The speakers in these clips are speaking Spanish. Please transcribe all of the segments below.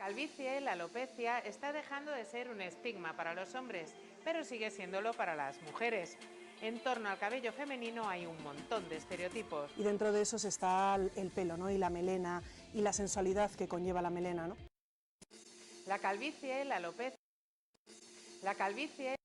Calvicie, la alopecia, está dejando de ser un estigma para los hombres, pero sigue siéndolo para las mujeres. En torno al cabello femenino hay un montón de estereotipos. Y dentro de esos está el pelo, ¿no? Y la melena y la sensualidad que conlleva la melena, ¿no? La calvicie, la alopecia, la calvicie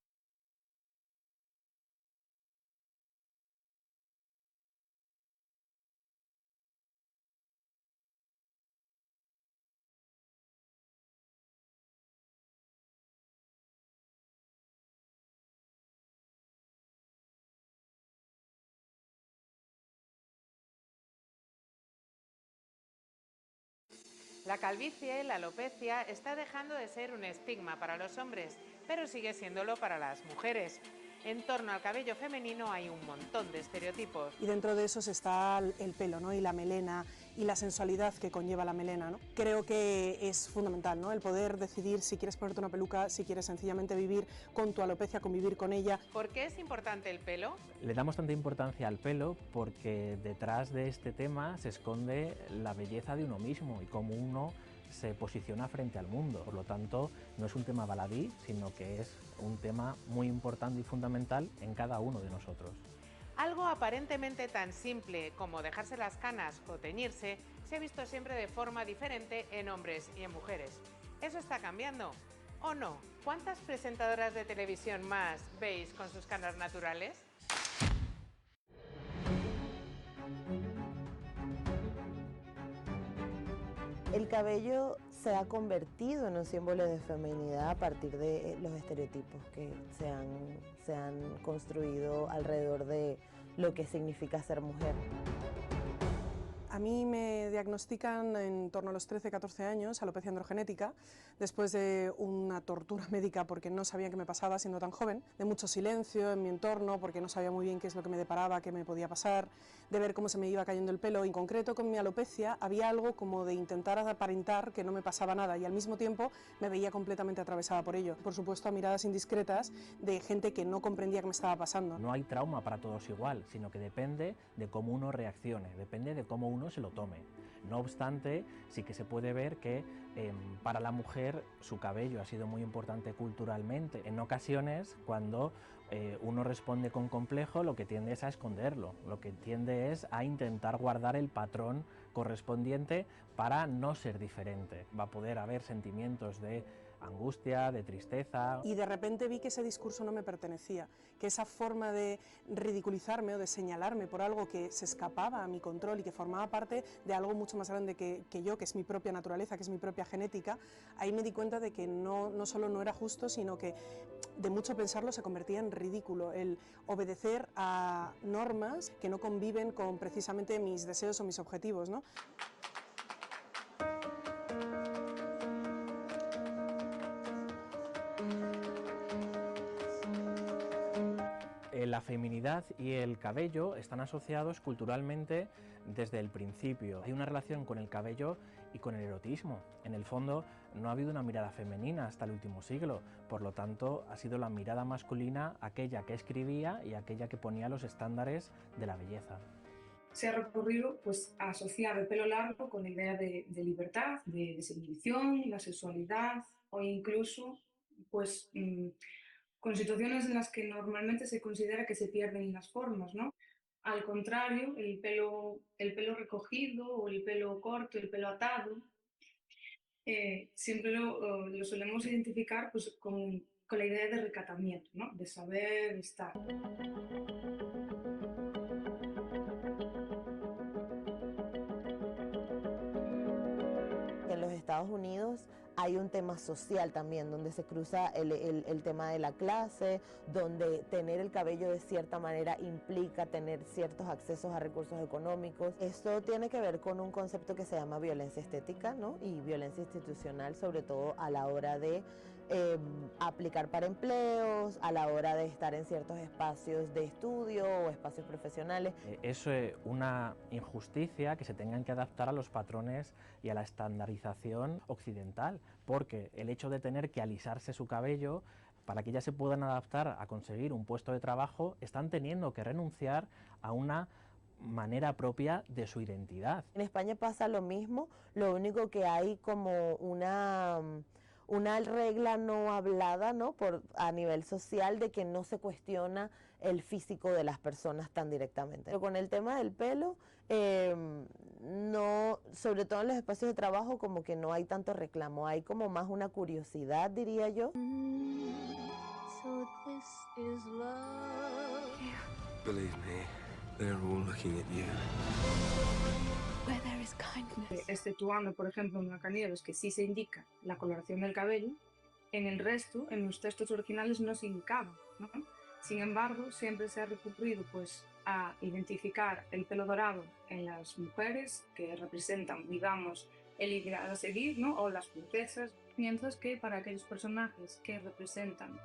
La calvicie, la alopecia, está dejando de ser un estigma para los hombres, pero sigue siéndolo para las mujeres. En torno al cabello femenino hay un montón de estereotipos. Y dentro de esos está el pelo, ¿no? Y la melena y la sensualidad que conlleva la melena, ¿no? Creo que es fundamental, ¿no? El poder decidir si quieres ponerte una peluca, si quieres sencillamente vivir con tu alopecia, convivir con ella. ¿Por qué es importante el pelo? Le damos tanta importancia al pelo porque detrás de este tema se esconde la belleza de uno mismo y cómo uno se posiciona frente al mundo. Por lo tanto, no es un tema baladí, sino que es un tema muy importante y fundamental en cada uno de nosotros. Algo aparentemente tan simple como dejarse las canas o teñirse se ha visto siempre de forma diferente en hombres y en mujeres. ¿Eso está cambiando? ¿O no? ¿Cuántas presentadoras de televisión más veis con sus canas naturales? El cabello se ha convertido en un símbolo de feminidad a partir de los estereotipos que se han construido alrededor de lo que significa ser mujer. A mí me diagnostican en torno a los 13-14 años alopecia androgenética, después de una tortura médica porque no sabía qué me pasaba siendo tan joven, de mucho silencio en mi entorno porque no sabía muy bien qué es lo que me deparaba, qué me podía pasar, de ver cómo se me iba cayendo el pelo. En concreto con mi alopecia había algo como de intentar aparentar que no me pasaba nada y al mismo tiempo me veía completamente atravesada por ello. Por supuesto a miradas indiscretas de gente que no comprendía qué me estaba pasando. No hay trauma para todos igual, sino que depende de cómo uno reaccione, depende de cómo uno se lo tome. No obstante, sí que se puede ver que para la mujer su cabello ha sido muy importante culturalmente. En ocasiones, cuando uno responde con complejo, lo que tiende es a esconderlo, lo que tiende es a intentar guardar el patrón correspondiente para no ser diferente. Va a poder haber sentimientos de angustia, de tristeza. Y de repente vi que ese discurso no me pertenecía, que esa forma de ridiculizarme o de señalarme por algo que se escapaba a mi control y que formaba parte de algo mucho más grande que yo, que es mi propia naturaleza, que es mi propia genética, ahí me di cuenta de que no solo no era justo, sino que de mucho pensarlo se convertía en ridículo el obedecer a normas que no conviven con precisamente mis deseos o mis objetivos, ¿no? La feminidad y el cabello están asociados culturalmente desde el principio. Hay una relación con el cabello y con el erotismo. En el fondo no ha habido una mirada femenina hasta el último siglo, por lo tanto ha sido la mirada masculina aquella que escribía y aquella que ponía los estándares de la belleza. Se ha recurrido pues, a asociar el pelo largo con la idea de libertad, de desinhibición, la sexualidad o incluso pues, con situaciones en las que normalmente se considera que se pierden las formas, ¿no? Al contrario, el pelo recogido o el pelo corto, el pelo atado, siempre lo solemos identificar pues, con la idea de recatamiento, ¿no? De saber estar. En los Estados Unidos hay un tema social también, donde se cruza el tema de la clase, donde tener el cabello de cierta manera implica tener ciertos accesos a recursos económicos. Esto tiene que ver con un concepto que se llama violencia estética, ¿no? Y violencia institucional, sobre todo a la hora de aplicar para empleos, a la hora de estar en ciertos espacios de estudio o espacios profesionales. Es una injusticia que se tengan que adaptar a los patrones y a la estandarización occidental, porque el hecho de tener que alisarse su cabello, para que ellas se puedan adaptar a conseguir un puesto de trabajo, están teniendo que renunciar a una manera propia de su identidad. En España pasa lo mismo, lo único que hay como una regla no hablada, ¿no? A nivel social, de que no se cuestiona el físico de las personas tan directamente. Pero con el tema del pelo, no, sobre todo en los espacios de trabajo, como que no hay tanto reclamo, hay como más una curiosidad, diría yo. So this is love. Believe me, they're all looking at you. Where there is kindness. Exceptuando, por ejemplo, en Blancanieves, que sí se indica la coloración del cabello, en el resto, en los textos originales no se indicaba, ¿no? Sin embargo, siempre se ha recurrido pues, a identificar el pelo dorado en las mujeres que representan, digamos, el ideal a seguir, ¿no? O las princesas, mientras que para aquellos personajes que representan,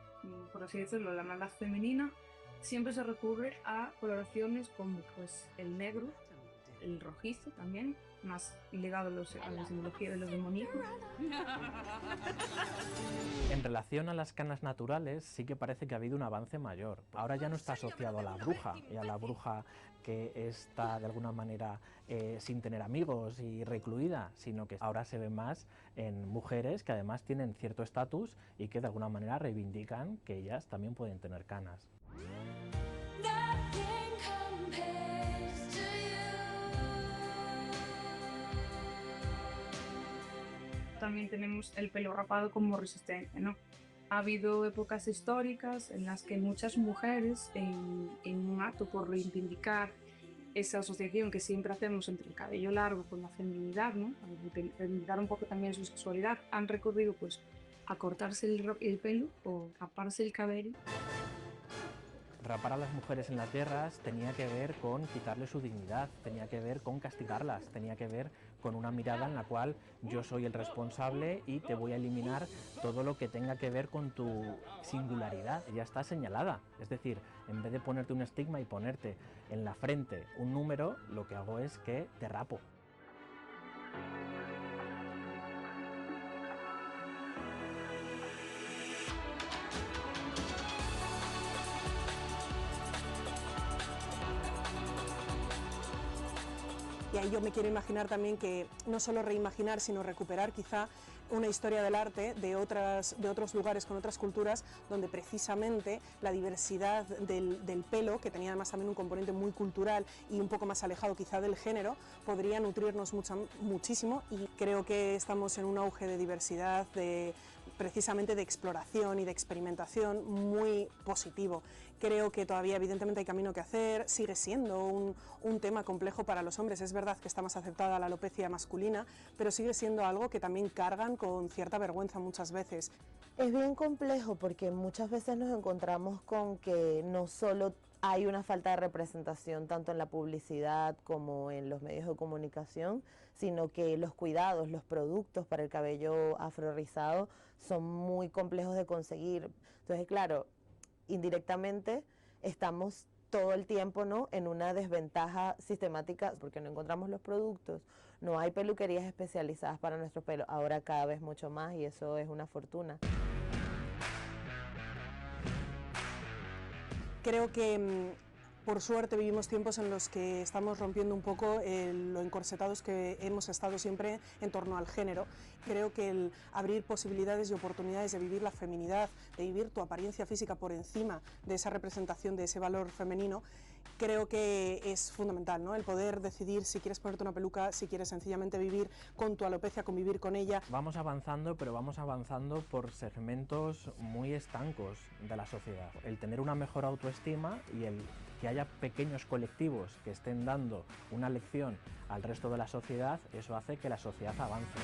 por así decirlo, la maldad femenina, siempre se recurre a coloraciones como pues, el negro, el rojizo también, más ligado a la simbología de los demoníacos. En relación a las canas naturales, sí que parece que ha habido un avance mayor. Ahora ya no está asociado a la bruja, y a la bruja que está de alguna manera sin tener amigos y recluida, sino que ahora se ve más en mujeres que además tienen cierto estatus y que de alguna manera reivindican que ellas también pueden tener canas. También tenemos el pelo rapado como resistencia, ¿no? Ha habido épocas históricas en las que muchas mujeres, en un acto por reivindicar esa asociación que siempre hacemos entre el cabello largo con la feminidad, ¿no? A reivindicar un poco también su sexualidad, han recurrido pues, a cortarse el pelo o raparse el cabello. Rapar a las mujeres en las guerras tenía que ver con quitarles su dignidad, tenía que ver con castigarlas, tenía que ver con una mirada en la cual yo soy el responsable y te voy a eliminar todo lo que tenga que ver con tu singularidad. Ya está señalada, es decir, en vez de ponerte un estigma y ponerte en la frente un número, lo que hago es que te rapo. Y ahí yo me quiero imaginar también que no solo reimaginar, sino recuperar quizá una historia del arte de otros lugares con otras culturas, donde precisamente la diversidad del pelo, que tenía además también un componente muy cultural y un poco más alejado quizá del género, podría nutrirnos muchísimo, y creo que estamos en un auge de diversidad, precisamente de exploración y de experimentación muy positivo. Creo que todavía evidentemente hay camino que hacer, sigue siendo un tema complejo para los hombres. Es verdad que está más aceptada la alopecia masculina, pero sigue siendo algo que también cargan con cierta vergüenza muchas veces. Es bien complejo porque muchas veces nos encontramos con que no solo hay una falta de representación tanto en la publicidad como en los medios de comunicación, sino que los cuidados, los productos para el cabello afrorizado son muy complejos de conseguir. Entonces, claro, indirectamente estamos todo el tiempo, ¿no?, en una desventaja sistemática porque no encontramos los productos, no hay peluquerías especializadas para nuestros pelos, ahora cada vez mucho más, y eso es una fortuna. Creo que por suerte vivimos tiempos en los que estamos rompiendo un poco lo encorsetados que hemos estado siempre en torno al género. Creo que el abrir posibilidades y oportunidades de vivir la feminidad, de vivir tu apariencia física por encima de esa representación, de ese valor femenino, creo que es fundamental, ¿no? El poder decidir si quieres ponerte una peluca, si quieres sencillamente vivir con tu alopecia, convivir con ella. Vamos avanzando, pero vamos avanzando por segmentos muy estancos de la sociedad. El tener una mejor autoestima y el que haya pequeños colectivos que estén dando una lección al resto de la sociedad, eso hace que la sociedad avance.